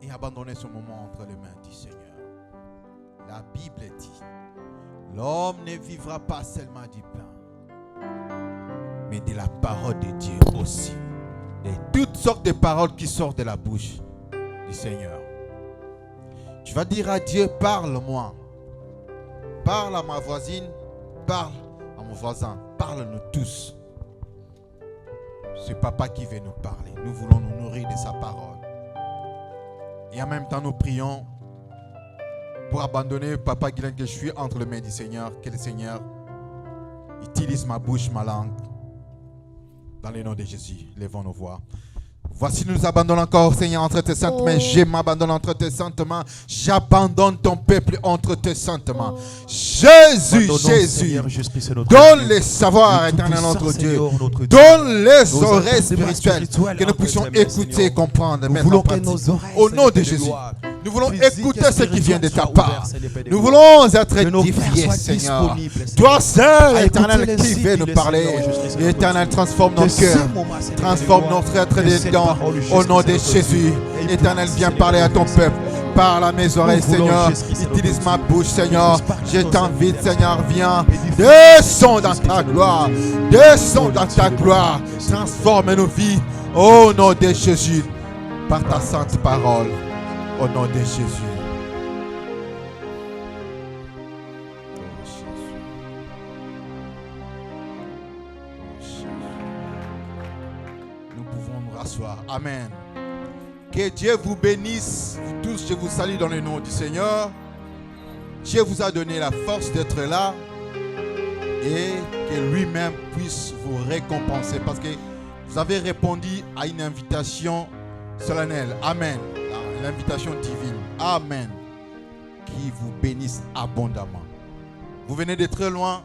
et abandonner ce moment entre les mains du Seigneur. La Bible dit, l'homme ne vivra pas seulement du pain, mais de la parole de Dieu aussi. De toutes sortes de paroles qui sortent de la bouche du Seigneur. Tu vas dire à Dieu, parle-moi. Parle à ma voisine, parle à mon voisin, parle-nous tous. C'est Papa qui veut nous parler. Nous voulons nous nourrir de sa parole. Et en même temps, nous prions pour abandonner Papa Guylaine que je suis entre les mains du Seigneur. Que le Seigneur utilise ma bouche, ma langue. Dans le nom de Jésus, levons nos voix. Voici, nous abandonnons encore, Seigneur, entre tes saintes mains. Je m'abandonne entre tes saintes mains. J'abandonne ton peuple entre tes saintes mains. Jésus, Jésus, donne les savoirs éternels, notre Dieu. Donne les oreilles spirituelles que nous puissions écouter et comprendre. Au nom de Jésus. Nous voulons écouter ce qui vient de ta part. Nous voulons être édifiés, Seigneur. Toi seul, Éternel, qui veut nous parler. Éternel, transforme nos cœurs. Transforme notre être dedans. Au nom de Jésus. Éternel, viens parler à ton peuple. Parle à mes oreilles, Seigneur. Utilise ma bouche, Seigneur. Je t'invite, Seigneur, viens. Descends dans ta gloire. Descends dans ta gloire. Transforme nos vies. Au nom de Jésus. Par ta sainte parole. Au nom de Jésus. Nous pouvons nous rasseoir. Amen. Que Dieu vous bénisse. Vous tous, je vous salue dans le nom du Seigneur. Dieu vous a donné la force d'être là. Et que lui-même puisse vous récompenser. Parce que vous avez répondu à une invitation solennelle. Amen. L'invitation divine. Amen. Qui vous bénisse abondamment. Vous venez de très loin.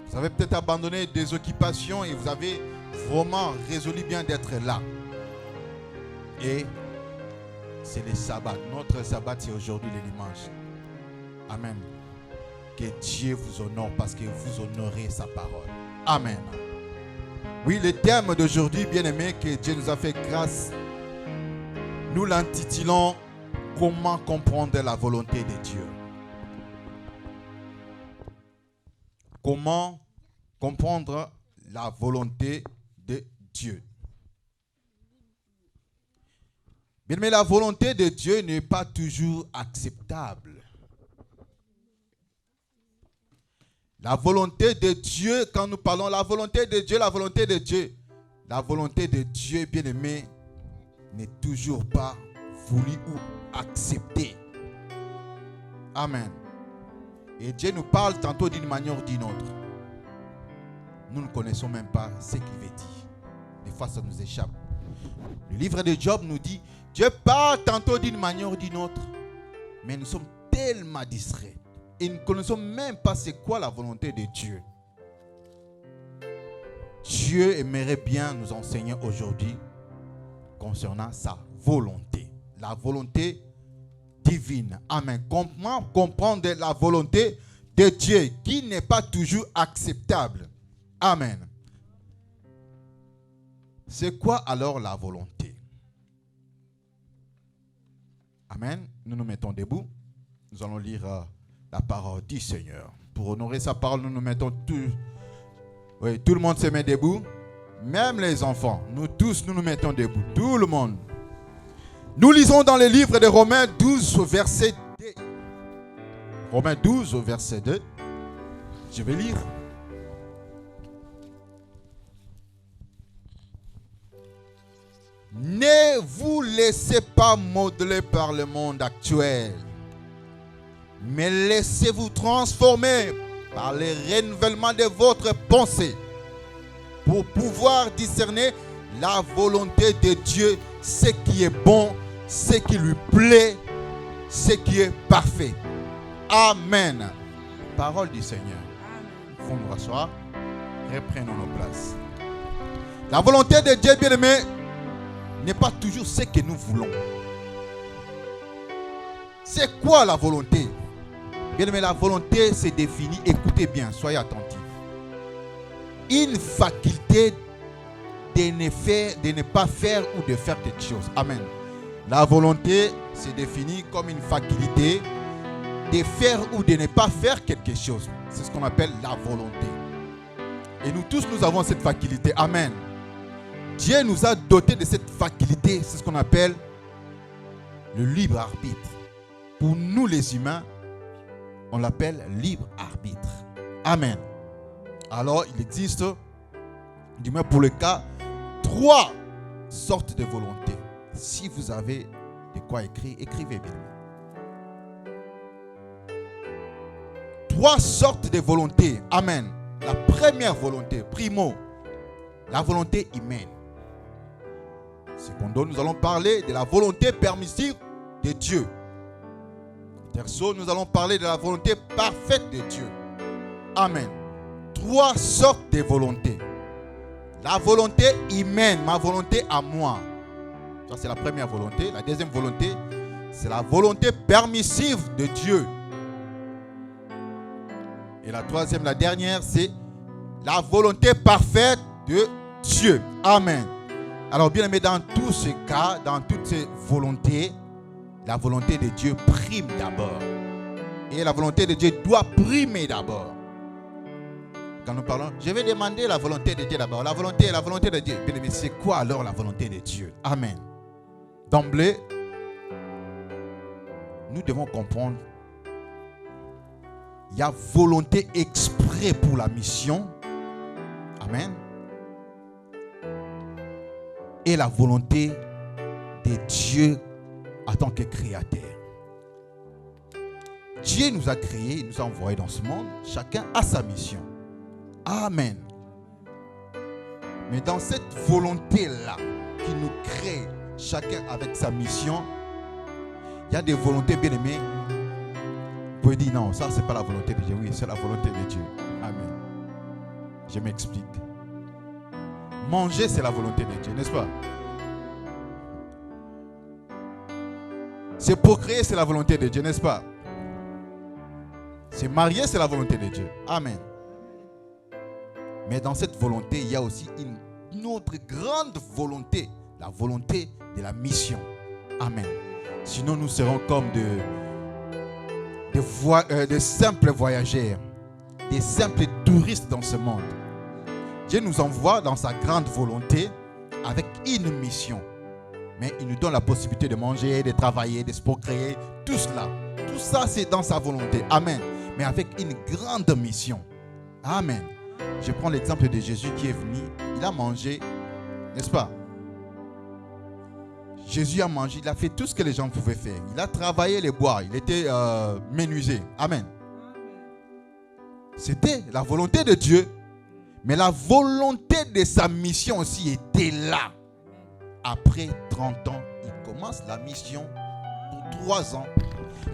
Vous avez peut-être abandonné des occupations et vous avez vraiment résolu bien d'être là. Et c'est le sabbat. Notre sabbat, c'est aujourd'hui le dimanche. Amen. Que Dieu vous honore parce que vous honorez sa parole. Amen. Oui, le thème d'aujourd'hui, bien-aimé, que Dieu nous a fait grâce. Nous l'intitulons « Comment comprendre la volonté de Dieu ?» Comment comprendre la volonté de Dieu? Bien, mais la volonté de Dieu n'est pas toujours acceptable. La volonté de Dieu, quand nous parlons la volonté de Dieu, la volonté de Dieu, bien-aimé, n'est toujours pas voulu ou accepté. Amen. Et Dieu nous parle tantôt d'une manière ou d'une autre. Nous ne connaissons même pas ce qu'il veut dire. Des fois, ça nous échappe. Le livre de Job nous dit, Dieu parle tantôt d'une manière ou d'une autre, mais nous sommes tellement distraits. Et nous ne connaissons même pas c'est quoi la volonté de Dieu. Dieu aimerait bien nous enseigner aujourd'hui concernant sa volonté. La volonté divine. Amen. Comment comprendre la volonté de Dieu qui n'est pas toujours acceptable. Amen. C'est quoi alors la volonté? Amen. Nous nous mettons debout. Nous allons lire la parole du Seigneur. Pour honorer sa parole, nous nous mettons tous. Oui, tout le monde se met debout. Même les enfants. Nous tous, nous nous mettons debout. Tout le monde. Nous lisons dans le livre de Romains 12 au verset 2. Romains 12 au verset 2. Je vais lire. Ne vous laissez pas modeler par le monde actuel, mais laissez-vous transformer par le renouvellement de votre pensée pour pouvoir discerner la volonté de Dieu, ce qui est bon, ce qui lui plaît, ce qui est parfait. Amen. Parole du Seigneur. Nous pouvons nous rasseoir. Reprenons nos places. La volonté de Dieu, bien-aimé, n'est pas toujours ce que nous voulons. C'est quoi la volonté? Bien-aimé, la volonté se définit, écoutez bien, soyez attentifs. Une faculté de ne pas faire ou de faire quelque chose. Amen. La volonté se définit comme une faculté de faire ou de ne pas faire quelque chose. C'est ce qu'on appelle la volonté. Et nous tous, nous avons cette faculté. Amen. Dieu nous a dotés de cette faculté. C'est ce qu'on appelle le libre arbitre. Pour nous les humains, on l'appelle libre arbitre. Amen. Alors, il existe, du moins pour le cas, 3 sortes de volonté. Si vous avez de quoi écrire, écrivez bien. 3 sortes de volonté. Amen. La première volonté, primo, la volonté humaine. Secondo, nous allons parler de la volonté permissive de Dieu. Terceau, nous allons parler de la volonté parfaite de Dieu. Amen. 3 sortes de volonté. La volonté humaine, ma volonté à moi. Ça, c'est la première volonté. La deuxième volonté, c'est la volonté permissive de Dieu. Et la troisième, la dernière, c'est la volonté parfaite de Dieu. Amen. Alors, bien aimé, dans tous ces cas, dans toutes ces volontés, la volonté de Dieu prime d'abord. Et la volonté de Dieu doit primer d'abord. Quand nous parlons, je vais demander la volonté de Dieu d'abord. La volonté de Dieu. Bien aimé, c'est quoi alors la volonté de Dieu? Amen. D'emblée, nous devons comprendre. Il y a volonté exprès pour la mission. Amen. Et la volonté de Dieu en tant que créateur. Dieu nous a créés, il nous a envoyés dans ce monde. Chacun a sa mission. Amen. Mais dans cette volonté-là qui nous crée, chacun avec sa mission, il y a des volontés bien aimées. Vous pouvez dire non, ça c'est pas la volonté de Dieu. Oui, c'est la volonté de Dieu. Amen. Je m'explique. Manger, c'est la volonté de Dieu, n'est-ce pas? Se procréer, c'est la volonté de Dieu, n'est-ce pas? Se marier, c'est la volonté de Dieu. Amen. Mais dans cette volonté, il y a aussi une autre grande volonté, la volonté de la mission. Amen. Sinon, nous serons comme de simples voyageurs, des simples touristes dans ce monde. Dieu nous envoie dans sa grande volonté avec une mission. Mais il nous donne la possibilité de manger, de travailler, de se procréer, tout cela. Tout ça, c'est dans sa volonté. Amen. Mais avec une grande mission. Amen. Je prends l'exemple de Jésus qui est venu. Il a mangé, n'est-ce pas? Jésus a mangé, il a fait tout ce que les gens pouvaient faire. Il a travaillé les bois, il était menuisier. Amen. C'était la volonté de Dieu. Mais la volonté de sa mission aussi était là. Après 30 ans, il commence la mission pour 3 ans.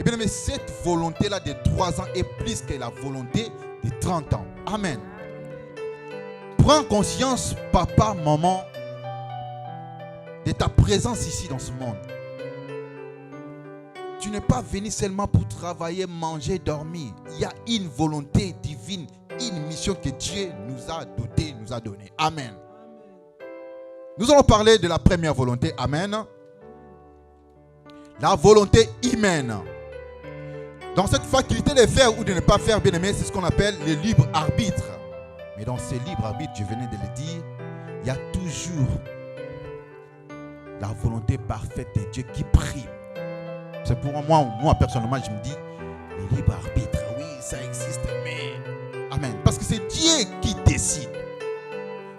Et bien, mais cette volonté-là de 3 ans est plus que la volonté de 30 ans. Amen. Prends conscience, papa, maman, de ta présence ici dans ce monde. Tu n'es pas venu seulement pour travailler, manger, dormir. Il y a une volonté divine, une mission que Dieu nous a dotée, nous a donnée. Amen. Nous allons parler de la première volonté. Amen. La volonté humaine. Dans cette faculté de faire ou de ne pas faire, bien aimé, c'est ce qu'on appelle le libre arbitre. Mais dans ce libre arbitre, je venais de le dire, il y a toujours la volonté parfaite de Dieu qui prime. C'est pour moi personnellement, je me dis, le libre arbitre, oui, ça existe, mais... Amen. Parce que c'est Dieu qui décide.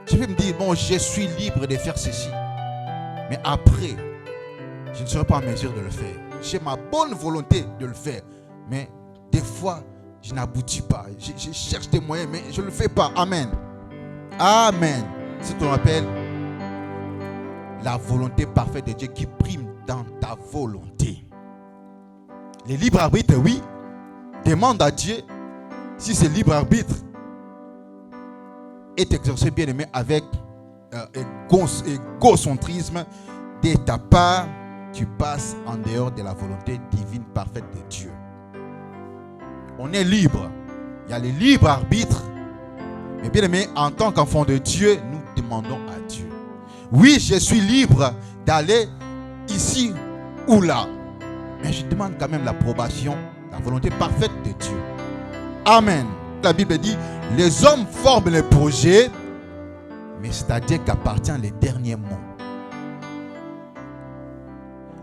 Je vais me dire, bon, je suis libre de faire ceci. Mais après, je ne serai pas en mesure de le faire. J'ai ma bonne volonté de le faire. Mais des fois, je n'aboutis pas. Je cherche des moyens, mais je ne le fais pas. Amen. Amen. C'est ce qu'on appelle la volonté parfaite de Dieu qui prime dans ta volonté. Le libre arbitre, oui, demande à Dieu si ce libre arbitre est exercé, bien aimé, avec égocentrisme de ta part, tu passes en dehors de la volonté divine parfaite de Dieu. On est libre. Il y a le libre arbitre. Mais bien aimé, en tant qu'enfant de Dieu, nous demandons à Dieu. Oui, je suis libre d'aller ici ou là. Mais je demande quand même l'approbation, la volonté parfaite de Dieu. Amen. La Bible dit, les hommes forment les projets, mais c'est à Dieu qu'appartient les derniers mots.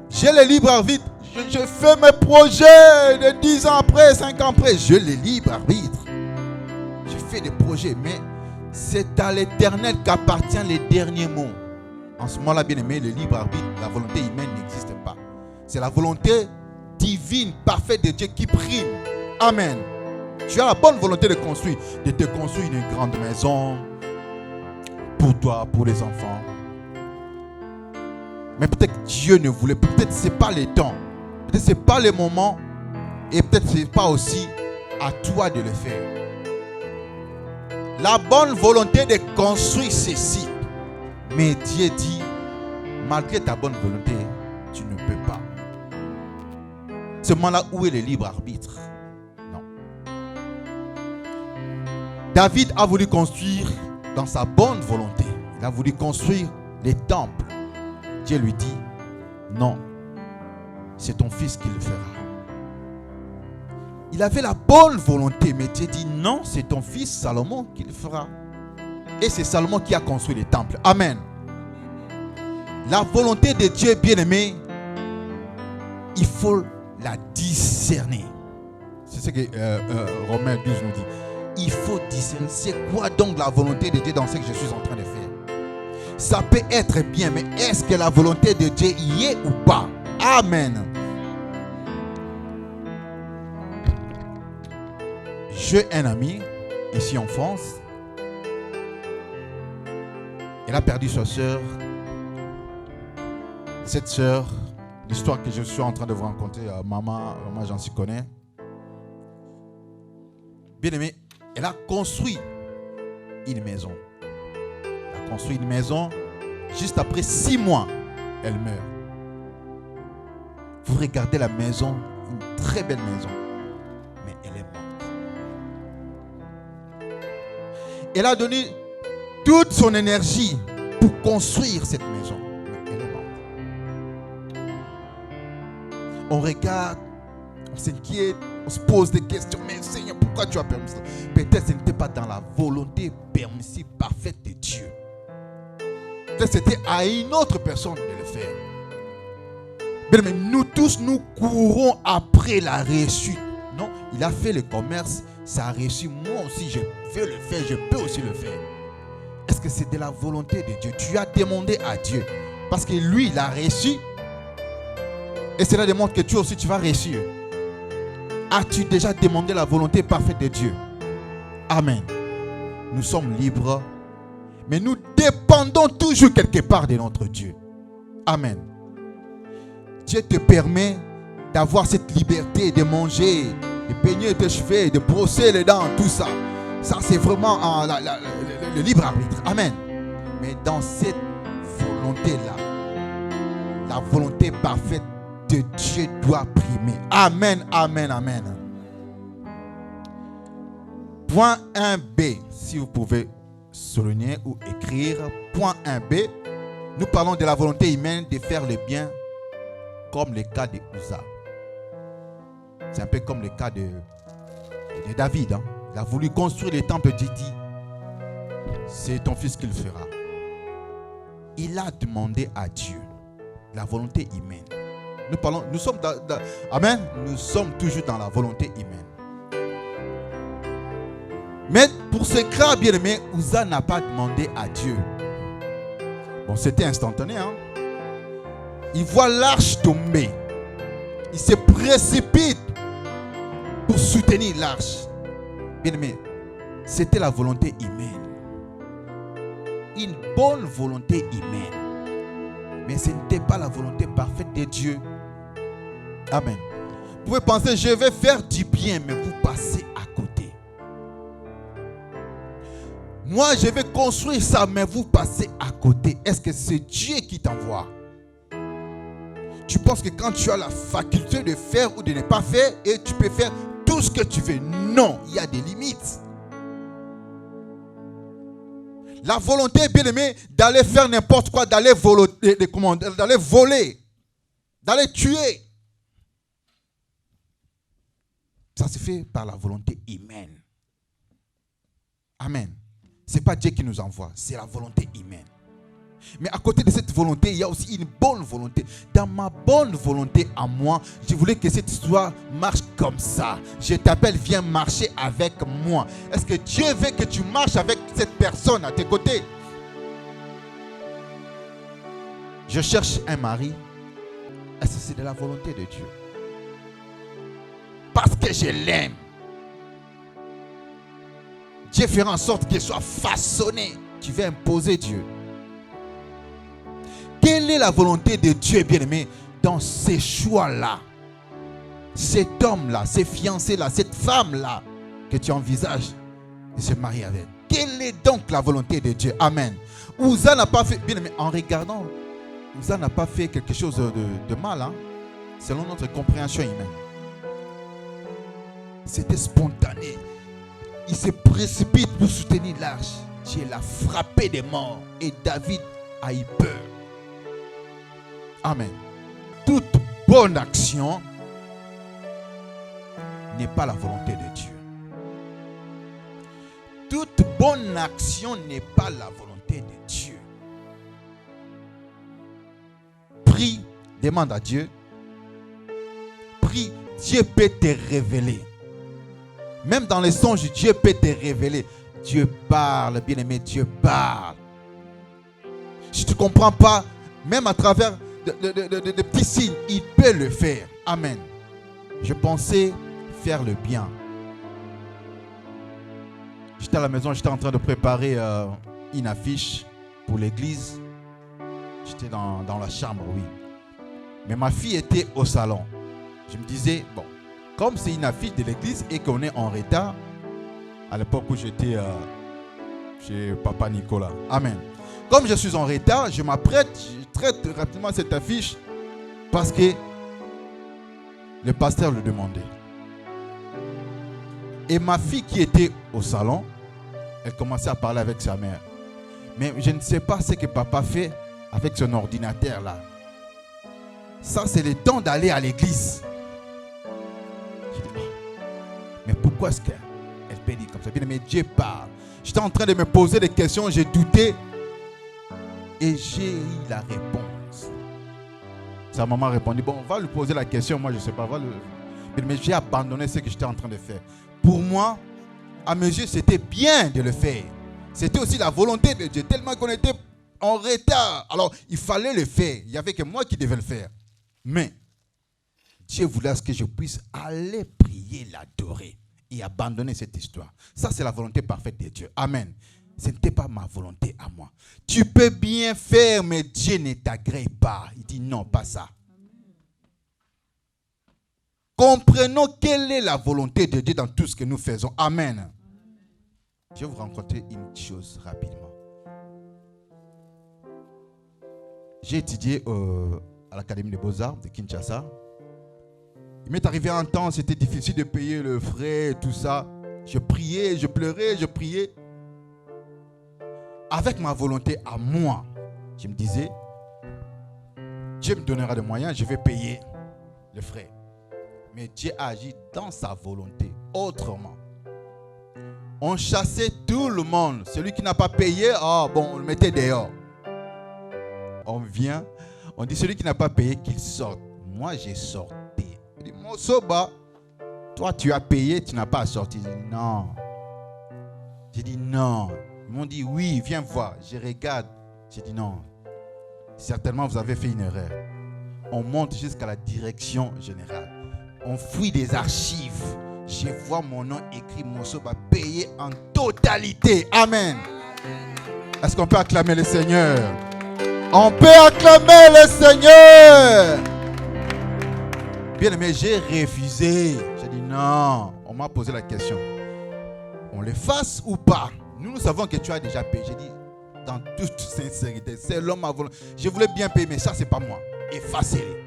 J'ai le libre arbitre. Je fais mes projets de 10 ans après, 5 ans après. J'ai le libre arbitre. Je fais des projets, mais c'est à l'Éternel qu'appartient les derniers mots. En ce moment-là, bien aimé, le libre arbitre, la volonté humaine n'existe pas. C'est la volonté divine, parfaite de Dieu qui prime. Amen. Tu as la bonne volonté de te construire une grande maison pour toi, pour les enfants. Mais peut-être Dieu ne voulait, peut-être ce n'est pas le temps, peut-être ce n'est pas le moment, et peut-être ce n'est pas aussi à toi de le faire. La bonne volonté de construire ceci, mais Dieu dit, malgré ta bonne volonté, tu ne peux pas. Ce moment-là, où est le libre arbitre? Non. David a voulu construire dans sa bonne volonté. Il a voulu construire les temples. Dieu lui dit, non, c'est ton fils qui le fera. Il avait la bonne volonté, mais Dieu dit, non, c'est ton fils Salomon qui le fera. Et c'est Salomon qui a construit les temples. Amen. La volonté de Dieu, bien-aimé, il faut la discerner. C'est ce que Romains 12 nous dit. Il faut discerner. C'est quoi donc la volonté de Dieu dans ce que je suis en train de faire? Ça peut être bien, mais est-ce que la volonté de Dieu y est ou pas? Amen. J'ai un ami ici en France. Il a perdu sa soeur. Cette soeur, l'histoire que je suis en train de vous raconter, maman j'en suis connais. Bien aimé, elle a construit une maison. Elle a construit une maison. Juste après 6 mois, elle meurt. Vous regardez la maison, une très belle maison, mais elle est morte. Elle a donné toute son énergie pour construire cette maison, mais elle est morte. On regarde, on s'inquiète, on se pose des questions. Mais Seigneur, pourquoi tu as permis ça? Peut-être que ce n'était pas dans la volonté permissive, parfaite de Dieu. Peut-être que c'était à une autre personne de le faire. Mais nous tous, nous courons après la réussite. Non, il a fait le commerce, ça a réussi. Moi aussi, je veux le faire, je peux aussi le faire. Est-ce que c'est de la volonté de Dieu? Tu as demandé à Dieu. Parce que lui, il a réussi. Et cela démontre que toi aussi, tu vas réussir. As-tu déjà demandé la volonté parfaite de Dieu? Amen. Nous sommes libres, mais nous dépendons toujours quelque part de notre Dieu. Amen. Dieu te permet d'avoir cette liberté de manger, de peigner tes cheveux, de brosser les dents, tout ça. Ça, c'est vraiment le libre arbitre. Amen. Mais dans cette volonté-là, la volonté parfaite de Dieu doit primer. Amen, amen, amen. Point 1b, si vous pouvez souligner ou écrire. Point 1b, nous parlons de la volonté humaine de faire le bien, comme le cas de Uza. C'est un peu comme le cas de David. Hein. Il a voulu construire le temple de Dieu. C'est ton fils qui le fera. Il a demandé à Dieu la volonté humaine. Nous sommes Amen. Nous sommes toujours dans la volonté humaine. Mais pour ce cas, bien aimé, Uza n'a pas demandé à Dieu. Bon, c'était instantané. Hein? Il voit l'arche tomber. Il se précipite pour soutenir l'arche. Bien aimé, c'était la volonté humaine. Une bonne volonté humaine. Mais ce n'était pas la volonté parfaite de Dieu. Amen. Vous pouvez penser, je vais faire du bien, mais vous passez à côté. Moi, je vais construire ça, mais vous passez à côté. Est-ce que c'est Dieu qui t'envoie? Tu penses que quand tu as la faculté de faire ou de ne pas faire, et tu peux faire tout ce que tu veux. Non, il y a des limites. La volonté, bien aimé, d'aller faire n'importe quoi, d'aller voler. d'aller tuer. Ça se fait par la volonté humaine. Amen. Ce n'est pas Dieu qui nous envoie, c'est la volonté humaine. Mais à côté de cette volonté, il y a aussi une bonne volonté. Dans ma bonne volonté à moi, je voulais que cette histoire marche comme ça. Je t'appelle, viens marcher avec moi. Est-ce que Dieu veut que tu marches avec cette personne à tes côtés? Je cherche un mari. Est-ce que c'est de la volonté de Dieu? Parce que je l'aime. Dieu fera en sorte qu'il soit façonné. Tu veux imposer Dieu. Quelle est la volonté de Dieu, bien-aimé, dans ces choix-là? Cet homme-là, ces fiancés-là, cette femme-là que tu envisages de se marier avec. Quelle est donc la volonté de Dieu? Amen. Uza n'a pas fait, bien-aimé, en regardant, Uza n'a pas fait quelque chose de mal, hein, selon notre compréhension humaine. C'était spontané. Il se précipite pour soutenir l'arche. Dieu l'a frappé des morts et David a eu peur. Amen. Toute bonne action n'est pas la volonté de Dieu. Toute bonne action n'est pas la volonté de Dieu. Prie, demande à Dieu. Prie, Dieu peut te révéler. Même dans les songes, Dieu peut te révéler. Dieu parle, bien-aimé, Dieu parle. Si tu ne comprends pas, même à travers de petits signes, il peut le faire. Amen. Je pensais faire le bien. J'étais à la maison, j'étais en train de préparer une affiche pour l'église. J'étais dans la chambre, oui. Mais ma fille était au salon. Je me disais, bon, comme c'est une affiche de l'église et qu'on est en retard, à l'époque où j'étais chez Papa Nicolas. Amen. Comme je suis en retard, je m'apprête, je traite rapidement cette affiche parce que le pasteur le demandait. Et ma fille qui était au salon, elle commençait à parler avec sa mère. Mais je ne sais pas ce que papa fait avec son ordinateur là. Ça, c'est le temps d'aller à l'église. Je dis, mais pourquoi est-ce qu'elle peut dire comme ça? Mais Dieu parle. J'étais en train de me poser des questions, j'ai douté. Et j'ai eu la réponse. Sa maman a répondu, bon, on va lui poser la question, moi je ne sais pas. Mais j'ai abandonné ce que j'étais en train de faire. Pour moi, à mes yeux, c'était bien de le faire. C'était aussi la volonté de Dieu, tellement qu'on était en retard. Alors, il fallait le faire. Il n'y avait que moi qui devais le faire. Mais, Dieu voulait que je puisse aller prier, l'adorer et abandonner cette histoire. Ça, c'est la volonté parfaite de Dieu. Amen. Ce n'était pas ma volonté à moi. Tu peux bien faire, mais Dieu ne t'agrée pas. Il dit non, pas ça. Comprenons quelle est la volonté de Dieu dans tout ce que nous faisons. Amen. Je vais vous raconter une chose rapidement. J'ai étudié à l'Académie des Beaux-Arts de Kinshasa. Il m'est arrivé un temps, c'était difficile de payer le frais et tout ça. Je priais, je pleurais, je priais. Avec ma volonté à moi, je me disais, Dieu me donnera des moyens, je vais payer les frais. Mais Dieu agit dans sa volonté autrement. On chassait tout le monde. Celui qui n'a pas payé, on le mettait dehors. On vient, on dit celui qui n'a pas payé qu'il sorte. Moi, j'ai sorti. Il dit, mon soba, toi tu as payé, tu n'as pas sorti. J'ai dit non. J'ai dit non. Ils m'ont dit oui, viens voir. Je regarde. J'ai dit non. Certainement vous avez fait une erreur. On monte jusqu'à la direction générale. On fouille des archives. Je vois mon nom écrit, mon soba payé en totalité. Amen. Est-ce qu'on peut acclamer le Seigneur? On peut acclamer le Seigneur. Bien aimé, j'ai refusé. J'ai dit non. On m'a posé la question. On le fasse ou pas? Nous savons que tu as déjà payé. J'ai dit, dans toute sincérité, c'est l'homme à volonté. Je voulais bien payer, mais ça, c'est pas moi. Effacez-les.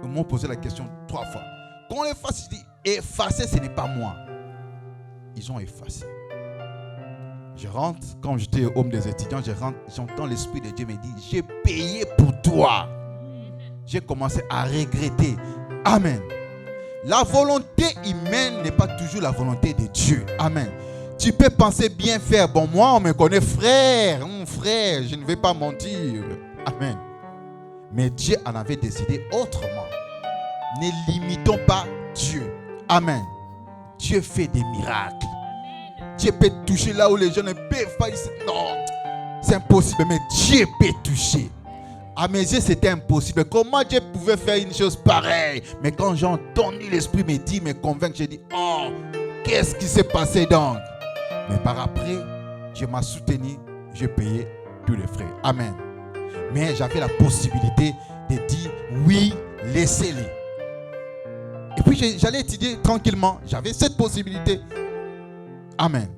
Ils m'ont posé la question 3 fois. Quand on les fasse, je dis, effacer, ce n'est pas moi. Ils ont effacé. Je rentre, quand j'étais homme des étudiants, je rentre, j'entends l'Esprit de Dieu me dire, j'ai payé pour toi. j'ai commencé à regretter. Amen. La volonté humaine n'est pas toujours la volonté de Dieu. Amen. Tu peux penser bien faire. Bon, moi, on me connaît frère. Mon frère, je ne vais pas mentir. Amen. Mais Dieu en avait décidé autrement. Ne limitons pas Dieu. Amen. Dieu fait des miracles. Dieu peut toucher là où les gens ne peuvent pas. Non, c'est impossible. Mais Dieu peut toucher. À mes yeux, c'était impossible. Comment Dieu pouvait faire une chose pareille? Mais quand j'ai entendu l'Esprit me dire, me convaincre, j'ai dit, oh, qu'est-ce qui s'est passé donc? Mais par après, Dieu m'a soutenu. J'ai payé tous les frais. Amen. Mais j'avais la possibilité de dire, oui, laissez-les. Et puis j'allais étudier tranquillement. J'avais cette possibilité. Amen.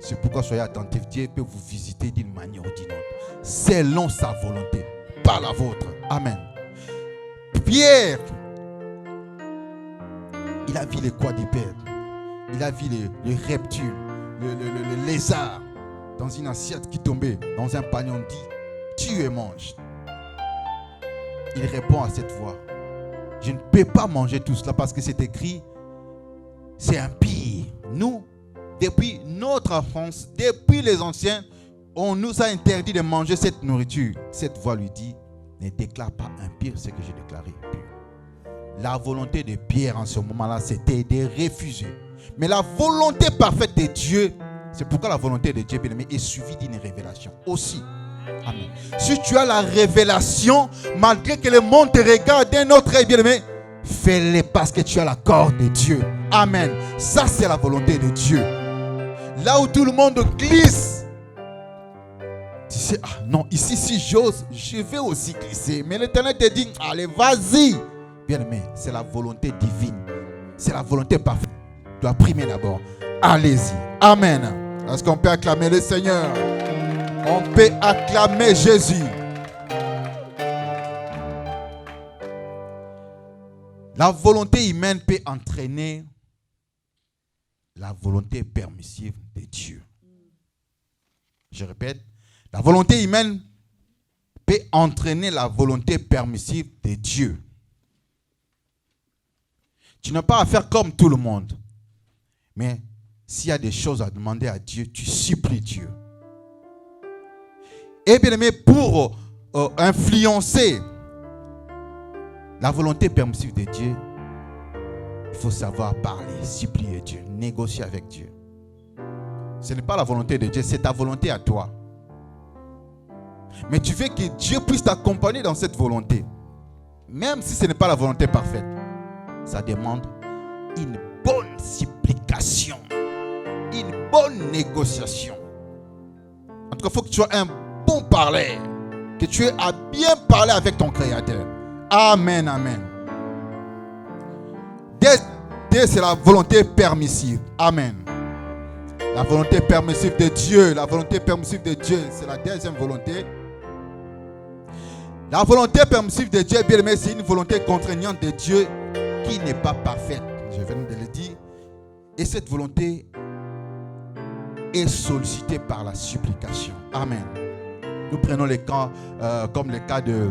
C'est pourquoi soyez attentifs. Dieu peut vous visiter d'une manière ou d'une autre, selon sa volonté, pas la vôtre. Amen. Pierre, il a vu les quadrupèdes. Il a vu les reptiles, le lézard dans une assiette qui tombait dans un panier. On dit, tue et mange. Il répond à cette voix. Je ne peux pas manger tout cela parce que c'est écrit, c'est impie. Nous, depuis notre enfance, depuis les anciens, on nous a interdit de manger cette nourriture. Cette voix lui dit, ne déclare pas impur ce que j'ai déclaré pur. La volonté de Pierre en ce moment-là, c'était de refuser. Mais la volonté parfaite de Dieu, c'est pourquoi la volonté de Dieu, bien aimé, est suivie d'une révélation aussi. Amen. Si tu as la révélation, malgré que le monde te regarde d'un autre œil, bien aimé, fais-le parce que tu as l'accord de Dieu. Amen. Ça, c'est la volonté de Dieu. Là où tout le monde glisse, tu sais, ah non, ici, si j'ose, je vais aussi glisser. Mais l'Éternel te dit, allez, vas-y. Bien aimé, c'est la volonté divine. C'est la volonté parfaite. Tu dois primer d'abord. Allez-y. Amen. Est-ce qu'on peut acclamer le Seigneur? On peut acclamer Jésus. La volonté humaine peut entraîner la volonté permissive de Dieu. Je répète, la volonté humaine peut entraîner la volonté permissive de Dieu. Tu n'as pas à faire comme tout le monde. Mais s'il y a des choses à demander à Dieu, tu supplies Dieu. Et bien aimé, pour influencer la volonté permissive de Dieu, il faut savoir parler, supplier Dieu, négocier avec Dieu. Ce n'est pas la volonté de Dieu, c'est ta volonté à toi. Mais tu veux que Dieu puisse t'accompagner dans cette volonté. Même si ce n'est pas la volonté parfaite, ça demande une bonne supplication, une bonne négociation. En tout cas, il faut que tu sois un bon parler, que tu aies à bien parler avec ton Créateur. Amen, amen. C'est la volonté permissive. Amen. La volonté permissive de Dieu. La volonté permissive de Dieu, c'est la deuxième volonté. La volonté permissive de Dieu, bien aimé, c'est une volonté contraignante de Dieu qui n'est pas parfaite. Je viens de le dire. Et cette volonté est sollicitée par la supplication. Amen. Nous prenons les cas comme le cas de...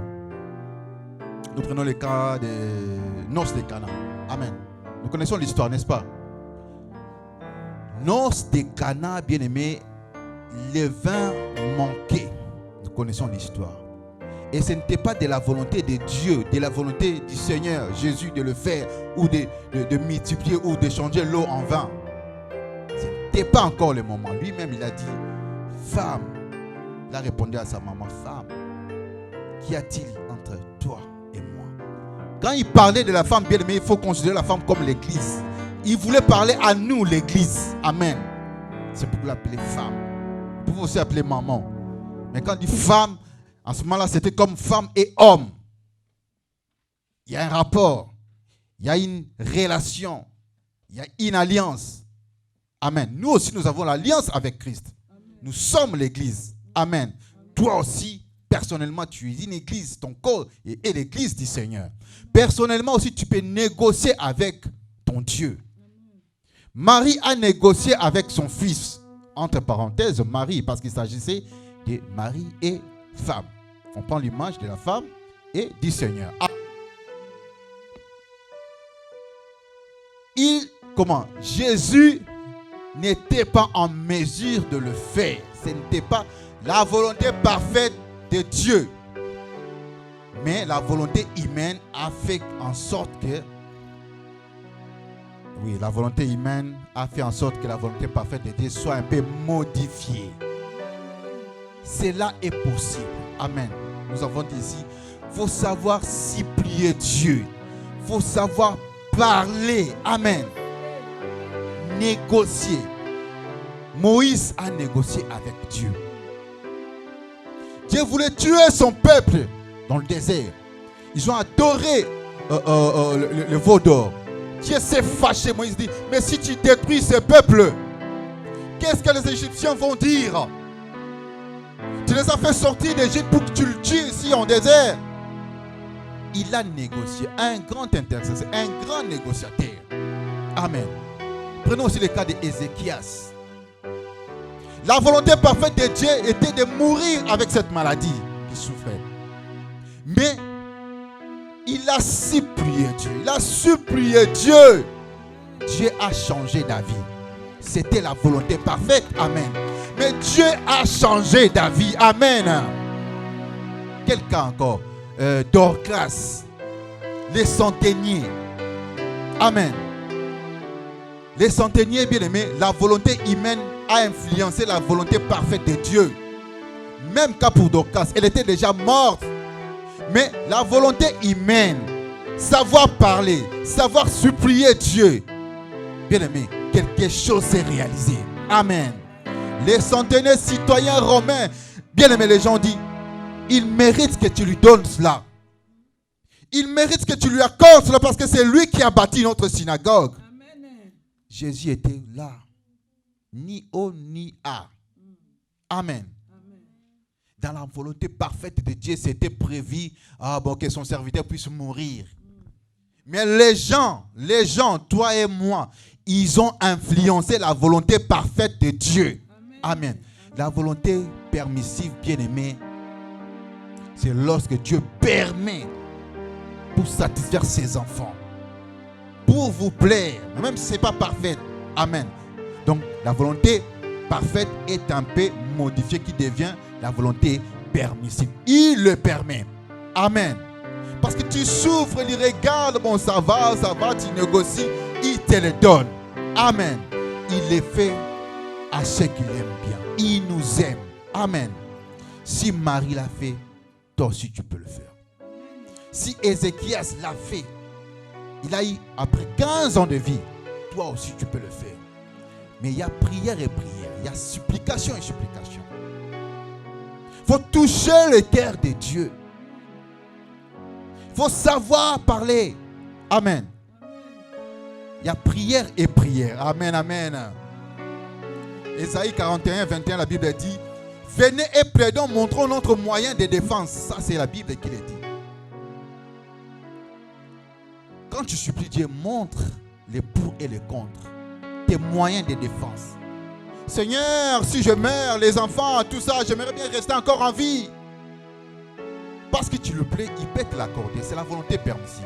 Nous prenons le cas des noces de Cana. Amen. Nous connaissons l'histoire, n'est-ce pas? Noces de Cana, bien aimé, le vin manquait. Nous connaissons l'histoire. Et ce n'était pas de la volonté de Dieu, de la volonté du Seigneur Jésus de le faire, ou de multiplier, ou de changer l'eau en vin. Ce n'était pas encore le moment. Lui-même, il a dit, femme, il a répondu à sa maman, femme, qu'y a-t-il entre toi et moi? Quand il parlait de la femme bien-aimée, il faut considérer la femme comme l'église. Il voulait parler à nous, l'église. Amen. C'est pour l'appeler femme. Vous pouvez aussi appeler maman. Mais quand il dit femme, en ce moment-là, c'était comme femme et homme. Il y a un rapport. Il y a une relation. Il y a une alliance. Amen. Nous aussi, nous avons l'alliance avec Christ. Amen. Nous sommes l'église. Amen. Toi aussi, personnellement, tu es une église. Ton corps est l'église du Seigneur. Personnellement aussi, tu peux négocier avec ton Dieu. Marie a négocié avec son fils. Entre parenthèses, Marie, parce qu'il s'agissait de Marie et femme. On prend l'image de la femme et du Seigneur. Jésus n'était pas en mesure de le faire. Ce n'était pas la volonté parfaite de Dieu. Mais la volonté humaine a fait en sorte que... Oui, la volonté humaine a fait en sorte que la volonté parfaite de Dieu soit un peu modifiée. Cela est possible. Amen. Nous avons dit ici, il faut savoir supplier Dieu. Il faut savoir parler. Amen. Négocier. Moïse a négocié avec Dieu. Dieu voulait tuer son peuple dans le désert. Ils ont adoré le veau d'or. Dieu s'est fâché. Moïse dit, mais si tu détruis ce peuple, qu'est-ce que les Égyptiens vont dire? Tu les as fait sortir d'Égypte pour que tu le tues ici en désert. Il a négocié. Un grand intercesseur, un grand négociateur. Amen. Prenons aussi le cas d'Ézéchias. La volonté parfaite de Dieu était de mourir avec cette maladie qu'il souffrait. Mais il a supplié Dieu. Il a supplié Dieu. Dieu a changé d'avis. C'était la volonté parfaite. Amen. Mais Dieu a changé d'avis. Amen. Quel cas encore? Dorcas. Les centeniers. Amen. Les centeniers, bien aimés, la volonté humaine a influencé la volonté parfaite de Dieu. Même cas pour Dorcas, elle était déjà morte. Mais la volonté humaine, savoir parler, savoir supplier Dieu, bien aimé, quelque chose s'est réalisé. Amen. Les centenaires citoyens romains, bien aimé, les gens disent, il mérite que tu lui donnes cela. Il mérite que tu lui accordes cela parce que c'est lui qui a bâti notre synagogue. Amen. Jésus était là. Ni haut ni A. Amen. Dans la volonté parfaite de Dieu, c'était prévu que son serviteur puisse mourir. Mais les gens, toi et moi, ils ont influencé la volonté parfaite de Dieu. Amen. La volonté permissive, bien-aimée, c'est lorsque Dieu permet pour satisfaire ses enfants, pour vous plaire, même si ce n'est pas parfait. Amen. Donc, la volonté parfaite est un peu modifiée qui devient la volonté permissive. Il le permet. Amen. Parce que tu souffres, il regarde, bon, ça va, tu négocies, il te le donne. Amen. Il le fait à ceux qui l'aiment bien. Il nous aime. Amen. Si Marie l'a fait, toi aussi tu peux le faire. Si Ézéchias l'a fait, il a eu après 15 ans de vie, toi aussi tu peux le faire. Mais il y a prière et prière, il y a supplication et supplication. Il faut toucher le cœur de Dieu. Il faut savoir parler. Amen. Il y a prière et prière. Amen, amen. Ésaïe 41, 21, la Bible dit, venez et plaidons, montrons notre moyen de défense. Ça, c'est la Bible qui le dit. Quand tu supplies Dieu, montre les pour et les contre. Tes moyens de défense. Seigneur, si je meurs, les enfants, tout ça, j'aimerais bien rester encore en vie. Parce que tu le plais, il peut te l'accorder. C'est la volonté permissive.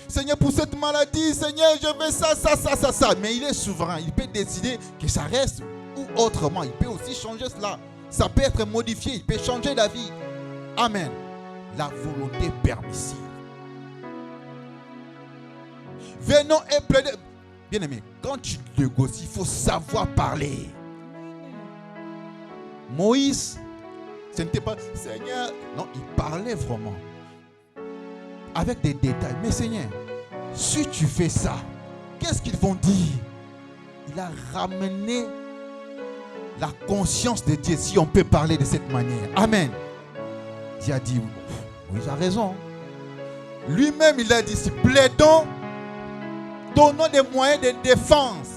Seigneur, pour cette maladie, Seigneur, je veux ça. Mais il est souverain. Il peut décider que ça reste ou autrement. Il peut aussi changer cela. Ça peut être modifié. Il peut changer la vie. Amen. La volonté permissive. Venons et plaidons. Bien aimé, quand tu négocies, il faut savoir parler. Moïse, ce n'était pas Seigneur. Non, il parlait vraiment. Avec des détails. Mais Seigneur, si tu fais ça, qu'est-ce qu'ils vont dire? Il a ramené la conscience de Dieu, si on peut parler de cette manière. Amen. Dieu a dit, oui, j'ai raison. Lui-même, il a dit, si plaidons, donnons des moyens de défense.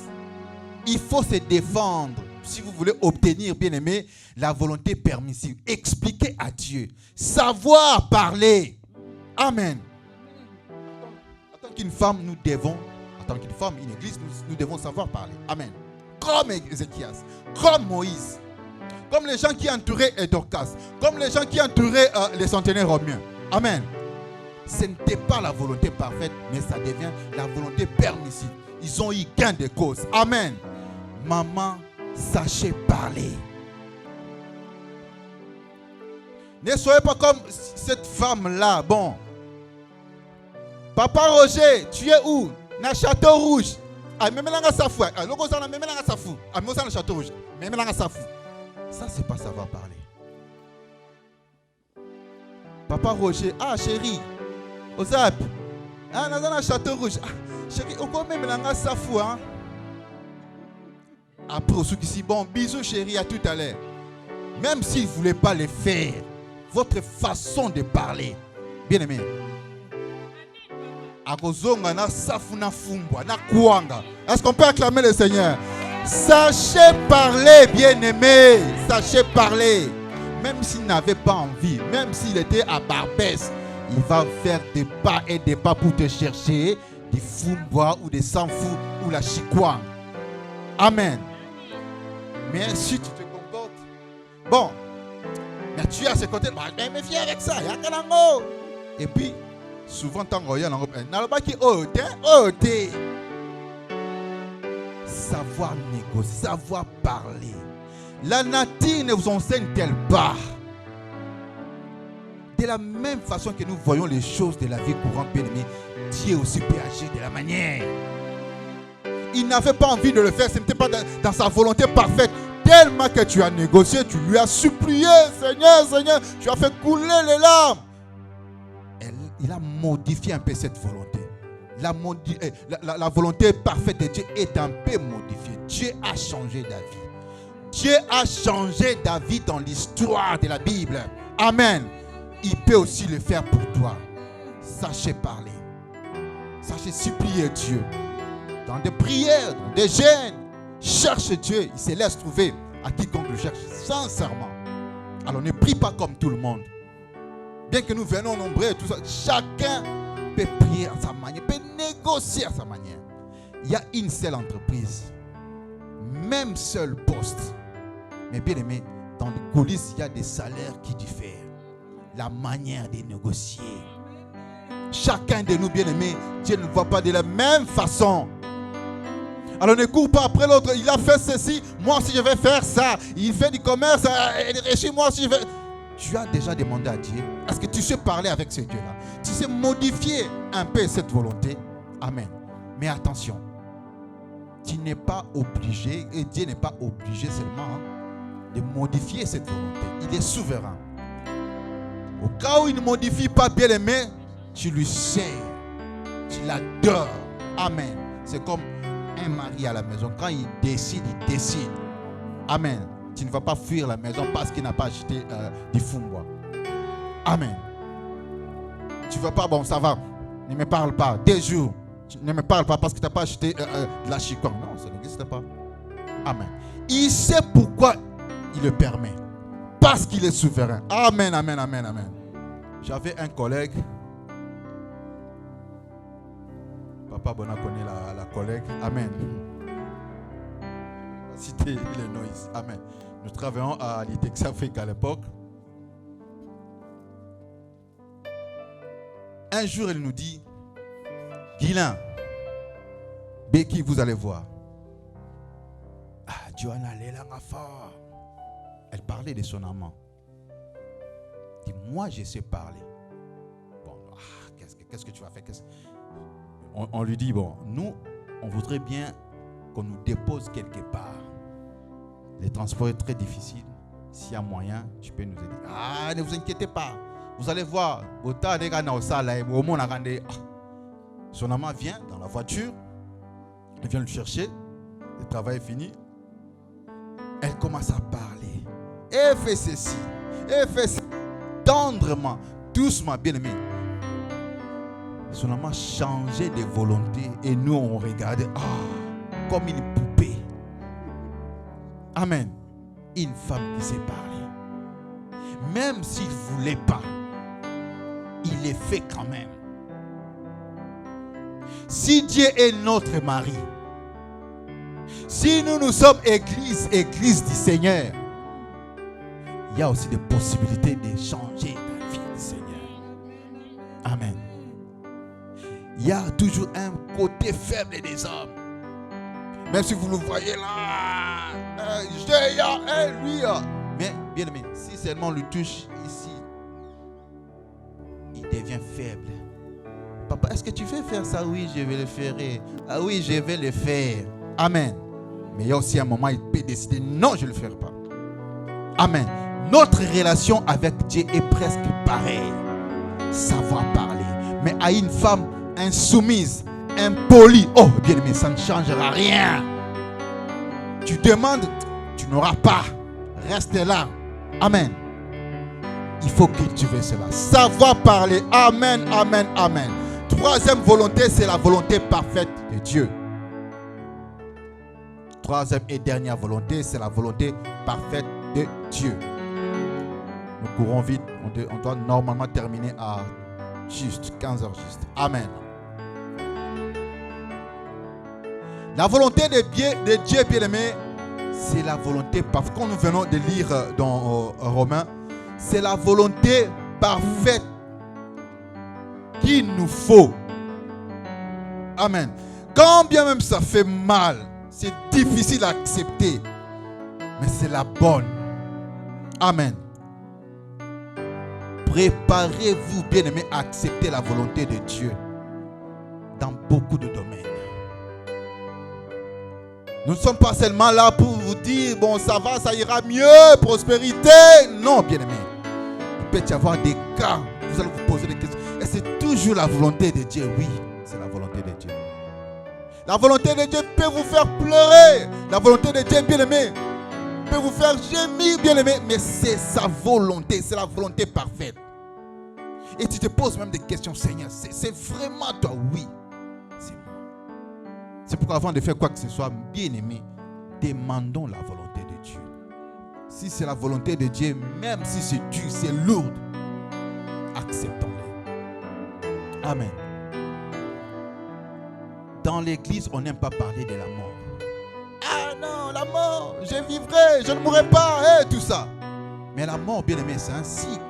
Il faut se défendre. Si vous voulez obtenir, bien aimé, la volonté permissive. Expliquer à Dieu. Savoir parler. Amen. En tant qu'une femme, nous devons, en tant qu'une femme, une église, nous devons savoir parler. Amen. Comme Ézéchias, comme Moïse, comme les gens qui entouraient Dorcas, comme les gens qui entouraient les centenaires romains. Amen. ce n'était pas la volonté parfaite, mais ça devient la volonté permissive. Ils ont eu gain de cause. Amen. Maman, sachez parler. Ne soyez pas comme cette femme-là. Bon. Papa Roger, tu es où? Dans le Château Rouge. Ah, même là, ça fout. Ah, le gars, même là, ça fout. Ah, même là, le Château Rouge. Même là, ça fout. Ça, c'est pas savoir parler. Papa Roger, ah, chérie. Ozap. Ah, dans le Château Rouge. Ah, chérie, au quoi même là, ça fout, hein? Après, ceux qui disent, bon, bisous, chérie, à tout à l'heure. Même s'il ne voulait pas le faire, votre façon de parler, bien aimé. Est-ce qu'on peut acclamer le Seigneur? Sachez parler, bien-aimé. Sachez parler. Même s'il n'avait pas envie, même s'il était à Barbès, il va faire des pas et des pas pour te chercher des Fumbois ou des Sanfou ou la Chikwang. Amen. Mais si tu te comportes, bon, mais tu es à ce côté, mais viens avec ça, et puis, souvent, tant qu'on y a savoir négocier, savoir parler. La nature ne vous enseigne-t-elle pas? De la même façon que nous voyons les choses de la vie courante, bien aimé, Dieu aussi peut agir de la manière. Il n'avait pas envie de le faire, ce n'était pas dans sa volonté parfaite. Tellement que tu as négocié, tu lui as supplié, Seigneur, Seigneur, tu as fait couler les larmes. Il a modifié un peu cette volonté. La volonté parfaite de Dieu est un peu modifiée. Dieu a changé David. Dieu a changé David dans l'histoire de la Bible. Amen. Il peut aussi le faire pour toi. Sachez parler. Sachez supplier Dieu. Dans des prières, dans des jeûnes. Cherche Dieu. Il se laisse trouver à quiconque le cherche sincèrement. Alors ne prie pas comme tout le monde. Bien que nous venons nombreux et tout ça, chacun peut prier à sa manière, peut négocier à sa manière. Il y a une seule entreprise, même seul poste. Mais bien aimé, dans les coulisses, il y a des salaires qui diffèrent. La manière de négocier. Chacun de nous, bien aimé, Dieu ne voit pas de la même façon. Alors ne cours pas après l'autre. Il a fait ceci, moi aussi je vais faire ça. Il fait du commerce, et chez moi aussi je vais... Tu as déjà demandé à Dieu, est-ce que tu sais parler avec ce Dieu-là? Tu sais modifier un peu cette volonté? Amen. Mais attention, tu n'es pas obligé, et Dieu n'est pas obligé seulement de modifier cette volonté. Il est souverain. Au cas où il ne modifie pas, bien aimé, tu lui sers, tu l'adores. Amen. C'est comme un mari à la maison. Quand il décide, il décide. Amen. Tu ne vas pas fuir la maison parce qu'il n'a pas acheté du Fumbois. Amen. Tu ne vas pas, bon, ça va. Ne me parle pas. 2 jours. Tu ne me parle pas parce que tu n'as pas acheté de la chicorne. Non, ça n'existe pas. Amen. Il sait pourquoi il le permet. Parce qu'il est souverain. Amen, amen, amen, amen. J'avais un collègue. Papa Bona connaît la collègue. Amen. Cité Illinois. Amen. Nous travaillons à l'ITEX Afrique à l'époque. Un jour, elle nous dit, Guilain, Becky, vous allez voir. Ah, Johanna, elle est là, ma fort. Elle parlait de son amant. Elle dit, moi, je sais parler. Bon, qu'est-ce que tu vas faire? On lui dit, bon, nous, on voudrait bien qu'on nous dépose quelque part. Le transport est très difficile. S'il y a moyen, tu peux nous aider. Ah, ne vous inquiétez pas. Vous allez voir. Son amant vient dans la voiture. Il vient le chercher. Le travail est fini. Elle commence à parler. Elle fait ceci. Elle fait ceci. Tendrement. Doucement, bien aimé. Son amant changeait de volonté. Et nous, on regardait. Comme une poupée. Amen. Une femme qui sait parler. Même s'il ne voulait pas, il le fait quand même. Si Dieu est notre mari, si nous sommes église du Seigneur, il y a aussi des possibilités de changer la vie du Seigneur. Amen. Il y a toujours un côté faible des hommes. Même si vous le voyez là, lui. Mais bien aimé, si seulement on le touche ici, il devient faible. Papa, est-ce que tu veux faire ça? Oui, je vais le faire. Ah oui, je vais le faire. Amen. Mais il y a aussi un moment, il peut décider, non, je ne le ferai pas. Amen. Notre relation avec Dieu est presque pareille. Savoir parler. Mais à une femme insoumise, impolie, oh, bien aimé, ça ne changera rien. Tu demandes, tu n'auras pas. Reste là. Amen. Il faut cultiver cela. Savoir parler. Amen, amen, amen. Troisième volonté, c'est la volonté parfaite de Dieu. Troisième et dernière volonté, c'est la volonté parfaite de Dieu. Nous courons vite. On doit normalement terminer à juste 15 heures juste. Amen. La volonté de Dieu, bien-aimé, c'est la volonté parfaite. Quand nous venons de lire dans Romains, c'est la volonté parfaite qu'il nous faut. Amen. Quand bien même ça fait mal, c'est difficile à accepter, mais c'est la bonne. Amen. Préparez-vous, bien-aimés, à accepter la volonté de Dieu dans beaucoup de domaines. Nous ne sommes pas seulement là pour vous dire, bon, ça va, ça ira mieux, prospérité. Non, bien-aimés. Il peut y avoir des cas, vous allez vous poser des questions. Et c'est toujours la volonté de Dieu. Oui, c'est la volonté de Dieu. La volonté de Dieu peut vous faire pleurer. La volonté de Dieu, bien-aimé, peut vous faire gémir, bien-aimé. Mais c'est sa volonté, c'est la volonté parfaite. Et tu te poses même des questions, Seigneur, c'est vraiment toi? Oui, c'est moi. C'est pourquoi avant de faire quoi que ce soit, bien-aimé, demandons la volonté de Dieu. Si c'est la volonté de Dieu, même si c'est dur, c'est lourd, acceptons-les. Amen. Dans l'église, on n'aime pas parler de la mort. Ah non, la mort, je vivrai, je ne mourrai pas, tout ça. Mais la mort, bien-aimé, c'est un cycle.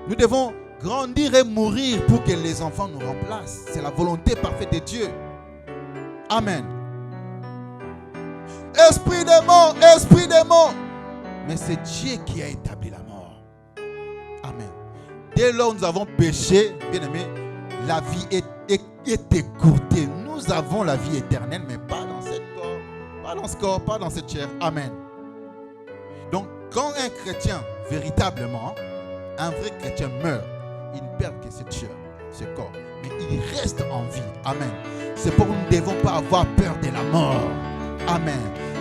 Nous devons grandir et mourir pour que les enfants nous remplacent. C'est la volonté parfaite de Dieu. Amen. Esprit des morts, esprit des morts. Mais c'est Dieu qui a établi la mort. Amen. Dès lors nous avons péché, bien-aimé, la vie est écourtée. Nous avons la vie éternelle, mais pas dans cette corps, pas dans ce corps, pas dans cette chair. Amen. Donc, quand un chrétien, véritablement, un vrai chrétien meurt, il ne perd que cette chair, ce corps, mais il reste en vie. Amen. C'est pourquoi nous ne devons pas avoir peur de la mort. Amen.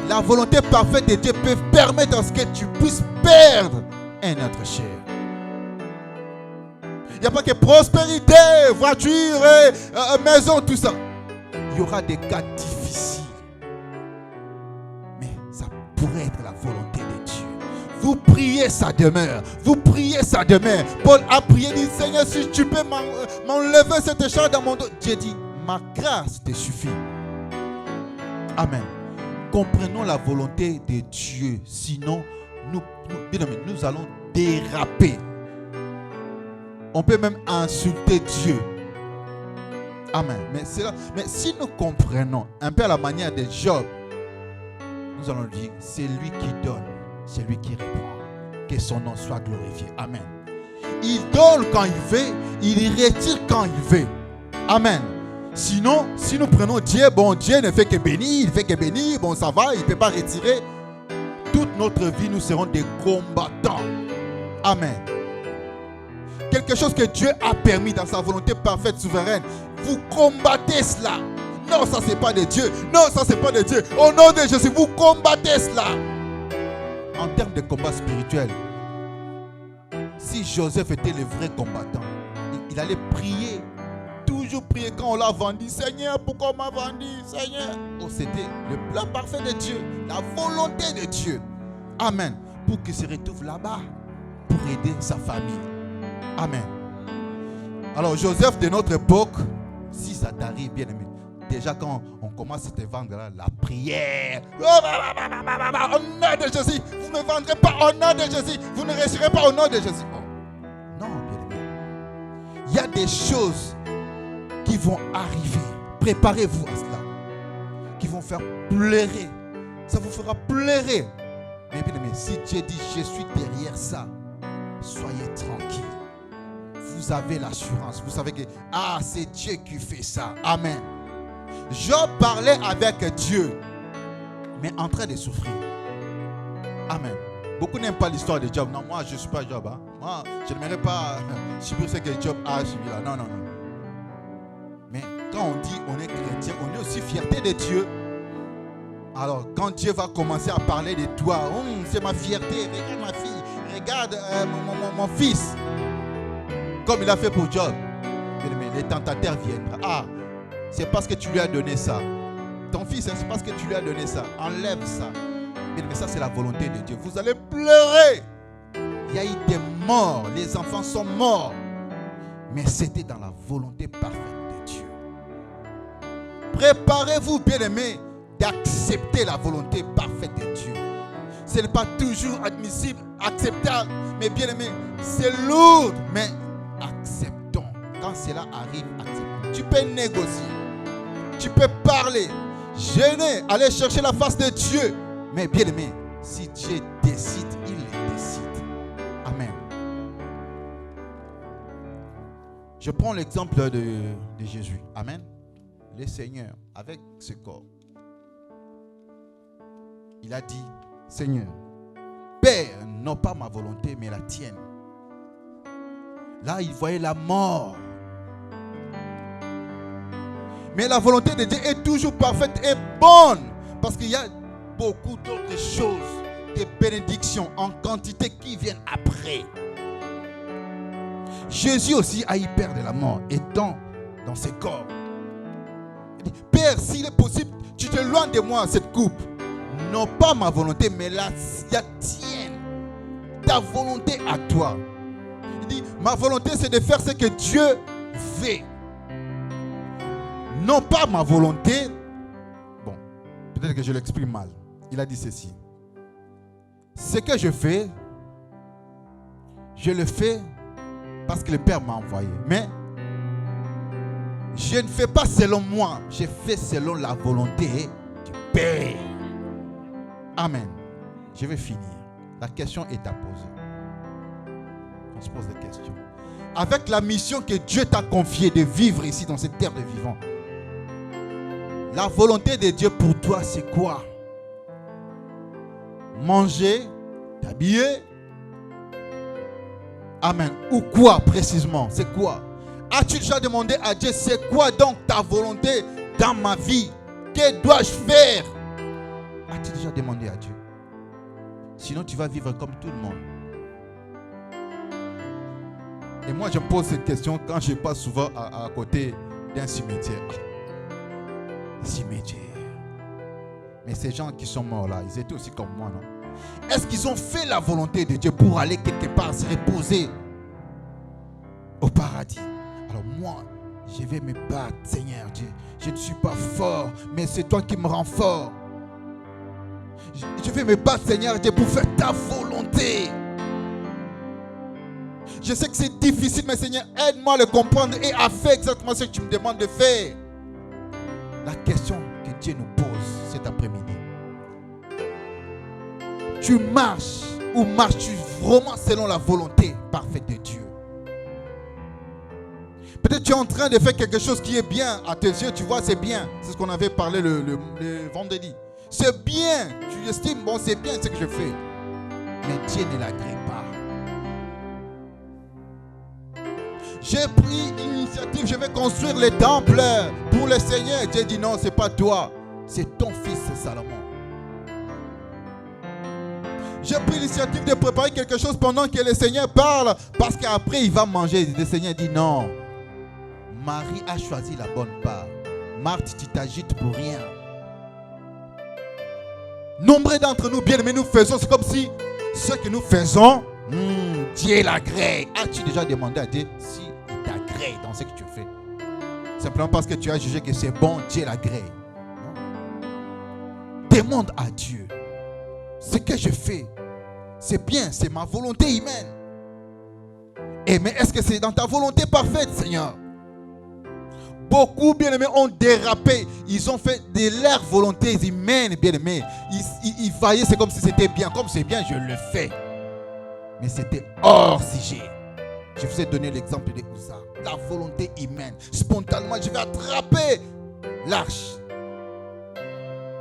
La volonté parfaite de Dieu peut permettre à ce que tu puisses perdre un être cher. Il n'y a pas que prospérité, voiture, maison, tout ça. Il y aura des cas difficiles. Mais ça pourrait être la volonté de Dieu. Vous priez, ça demeure. Vous priez, ça demeure. Paul a prié, dit, Seigneur, si tu peux m'enlever cette charge dans mon dos. Dieu dit, ma grâce te suffit. Amen. Comprenons la volonté de Dieu. Sinon, nous allons déraper. On peut même insulter Dieu. Amen. Mais si nous comprenons un peu à la manière de Job, nous allons dire, c'est lui qui donne, c'est lui qui répond. Que son nom soit glorifié. Amen. Il donne quand il veut, il retire quand il veut. Amen. Sinon, si nous prenons Dieu, bon, Dieu ne fait que bénir, il fait que bénir, bon, ça va, il ne peut pas retirer. Toute notre vie, nous serons des combattants. Amen. Quelque chose que Dieu a permis dans sa volonté parfaite, souveraine. Vous combattez cela. Non, ça c'est pas de Dieu. Non, ça c'est pas de Dieu. Au nom de Jésus, vous combattez cela. En termes de combat spirituel, si Joseph était le vrai combattant, il allait prier. Toujours prier quand on l'a vendu. Seigneur, pourquoi on m'a vendu? Seigneur. Oh, c'était le plan parfait de Dieu. La volonté de Dieu. Amen. Pour qu'il se retrouve là-bas. Pour aider sa famille. Amen. Alors Joseph de notre époque, si ça t'arrive, bien aimé, déjà quand on commence à te vendre là, la prière, au nom de Jésus, vous ne me vendrez pas au nom de Jésus, vous ne réussirez pas au nom de Jésus. Oh. Non, bien aimé. Il y a des choses qui vont arriver. Préparez-vous à cela. Qui vont faire pleurer. Ça vous fera pleurer. Mais bien aimé, si Dieu dit je suis derrière ça, soyez tranquille. Vous avez l'assurance. Vous savez que c'est Dieu qui fait ça. Amen. Job parlait avec Dieu, mais en train de souffrir. Amen. Beaucoup n'aiment pas l'histoire de Job. Non, moi je ne suis pas Job. Hein. Moi, je n'aimerais pas subir ce que Job a subi là. Non, non, non. Mais quand on dit on est chrétien, on est aussi fierté de Dieu. Alors, quand Dieu va commencer à parler de toi, c'est ma fierté, regarde ma fille, regarde mon fils. Comme il a fait pour Job. Mais les tentateurs viennent. C'est parce que tu lui as donné ça. Ton fils, c'est parce que tu lui as donné ça. Enlève ça. Mais ça, c'est la volonté de Dieu. Vous allez pleurer. Il y a eu des morts. Les enfants sont morts. Mais c'était dans la volonté parfaite de Dieu. Préparez-vous, bien-aimés, d'accepter la volonté parfaite de Dieu. Ce n'est pas toujours admissible, acceptable, mais bien aimé, c'est lourd, mais acceptons. Quand cela arrive, acceptons. Tu peux négocier, tu peux parler, gêner, aller chercher la face de Dieu, mais bien aimé, si Dieu décide, il le décide. Amen. Je prends l'exemple de Jésus. Amen. Le Seigneur, avec ce corps, il a dit, Seigneur, Père, non pas ma volonté, mais la tienne. Là, il voyait la mort. Mais la volonté de Dieu est toujours parfaite et bonne. Parce qu'il y a beaucoup d'autres choses, des bénédictions en quantité qui viennent après. Jésus aussi a eu peur de la mort, étant dans ses corps. Il dit, Père, s'il est possible, tu te loin de moi cette coupe. Non pas ma volonté, mais la tienne. Ta volonté à toi. Il dit, ma volonté c'est de faire ce que Dieu veut. Non pas ma volonté. Bon, peut-être que je l'exprime mal. Il a dit ceci. Ce que je fais, je le fais parce que le Père m'a envoyé. Mais je ne fais pas selon moi. Je fais selon la volonté du Père. Amen. Je vais finir. La question est à poser. On se pose des questions. Avec la mission que Dieu t'a confiée de vivre ici dans cette terre de vivants, la volonté de Dieu pour toi, c'est quoi? Manger, t'habiller. Amen. Ou quoi précisément? C'est quoi? As-tu déjà demandé à Dieu, c'est quoi donc ta volonté dans ma vie? Que dois-je faire? As-tu déjà demandé à Dieu? Sinon, tu vas vivre comme tout le monde. Et moi, je me pose cette question quand je passe souvent à côté d'un cimetière. Cimetière. Mais ces gens qui sont morts là, ils étaient aussi comme moi, non? Est-ce qu'ils ont fait la volonté de Dieu pour aller quelque part se reposer au paradis? Alors moi, je vais me battre, Seigneur Dieu. Je ne suis pas fort, mais c'est toi qui me rends fort. Je vais me battre, Seigneur Dieu, pour faire ta volonté. Je sais que c'est difficile, mais Seigneur, aide-moi à le comprendre et à faire exactement ce que tu me demandes de faire. La question que Dieu nous pose cet après-midi. Tu marches ou marches-tu vraiment selon la volonté parfaite de Dieu? Peut-être tu es en train de faire quelque chose qui est bien à tes yeux, tu vois, c'est bien. C'est ce qu'on avait parlé le vendredi. C'est bien, tu estimes, bon, c'est bien ce que je fais. Mais Dieu ne l'agrée pas. J'ai pris une initiative, je vais construire le temple pour le Seigneur. Dieu dit non, c'est pas toi, c'est ton fils Salomon. J'ai pris l'initiative de préparer quelque chose pendant que le Seigneur parle, parce qu'après il va manger. Le Seigneur dit non. Marie a choisi la bonne part. Marthe, tu t'agites pour rien. Nombreux d'entre nous, bien aimés, nous faisons, c'est comme si ce que nous faisons, Dieu l'agrée. As-tu déjà demandé à Dieu si il t'agrée dans ce que tu fais? Simplement parce que tu as jugé que c'est bon, Dieu l'agrée. Demande à Dieu. Ce que je fais, c'est bien, c'est ma volonté humaine. Mais est-ce que c'est dans ta volonté parfaite, Seigneur? Beaucoup, bien-aimés, ont dérapé. Ils ont fait de leur volonté humaine, bien-aimés. Ils voyaient, c'est comme si c'était bien. Comme c'est bien, je le fais. Mais c'était hors sujet. Je vous ai donné l'exemple de Uza. La volonté humaine. Spontanément, je vais attraper l'arche.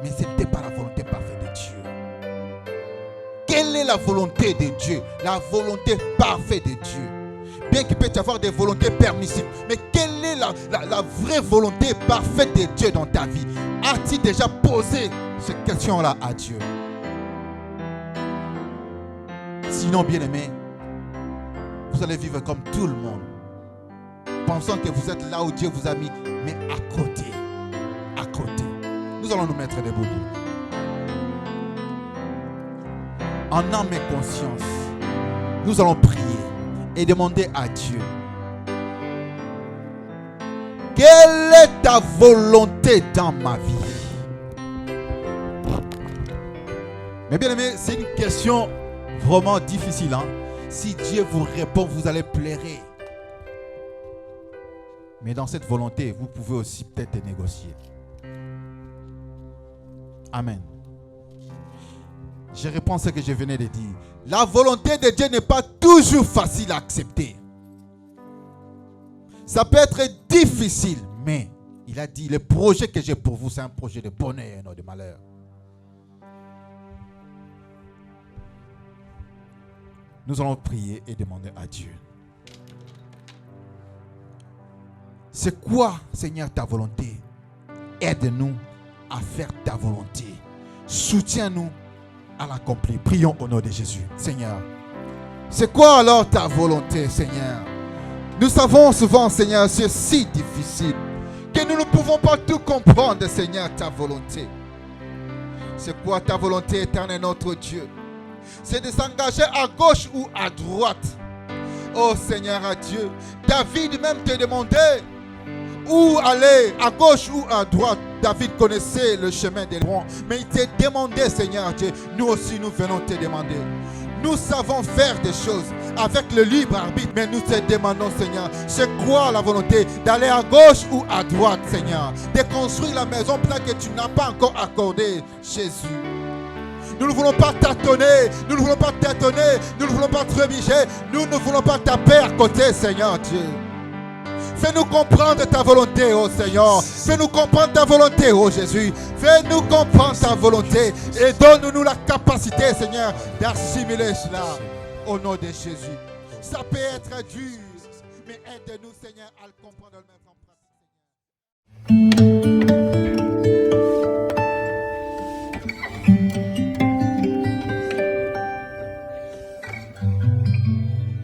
Mais ce n'était pas la volonté parfaite de Dieu. Quelle est la volonté de Dieu? La volonté parfaite de Dieu. Bien qu'il peut y avoir des volontés permissives, mais quelle est la vraie volonté parfaite de Dieu dans ta vie? As-tu déjà posé cette question-là à Dieu? Sinon, bien-aimé, vous allez vivre comme tout le monde, pensant que vous êtes là où Dieu vous a mis, mais à côté. À côté. Nous allons nous mettre debout. En âme et conscience, nous allons prier et demander à Dieu: quelle est ta volonté dans ma vie? Mais bien aimé, c'est une question vraiment difficile. Si Dieu vous répond, vous allez pleurer. Mais dans cette volonté, vous pouvez aussi peut-être négocier. Amen. Je réponds à ce que je venais de dire. La volonté de Dieu n'est pas toujours facile à accepter. Ça peut être difficile, mais il a dit, le projet que j'ai pour vous, c'est un projet de bonheur et non de malheur. Nous allons prier et demander à Dieu. C'est quoi, Seigneur, ta volonté? Aide-nous à faire ta volonté. Soutiens-nous à l'accomplir. Prions au nom de Jésus. Seigneur, c'est quoi alors ta volonté, Seigneur? Nous savons souvent, Seigneur, c'est si difficile que nous ne pouvons pas tout comprendre, Seigneur, ta volonté. C'est quoi ta volonté, éternel notre Dieu? C'est de s'engager à gauche ou à droite. Oh Seigneur Dieu, David même te demandait où aller, à gauche ou à droite. David connaissait le chemin des bons, mais il te demandait, Seigneur Dieu, nous aussi nous venons te demander. Nous savons faire des choses avec le libre arbitre, mais nous te demandons, Seigneur, c'est quoi la volonté? D'aller à gauche ou à droite, Seigneur? De construire la maison pleine que tu n'as pas encore accordée, Jésus. Nous ne voulons pas tâtonner, nous ne voulons pas tâtonner, nous ne voulons pas trébucher, nous ne voulons pas taper à côté, Seigneur Dieu. Fais-nous comprendre ta volonté, oh Seigneur. Fais-nous comprendre ta volonté, oh Jésus. Fais-nous comprendre ta volonté et donne-nous la capacité, Seigneur, d'assimiler cela au nom de Jésus. Ça peut être dur, mais aide-nous, Seigneur, à le comprendre et le mettre en pratique.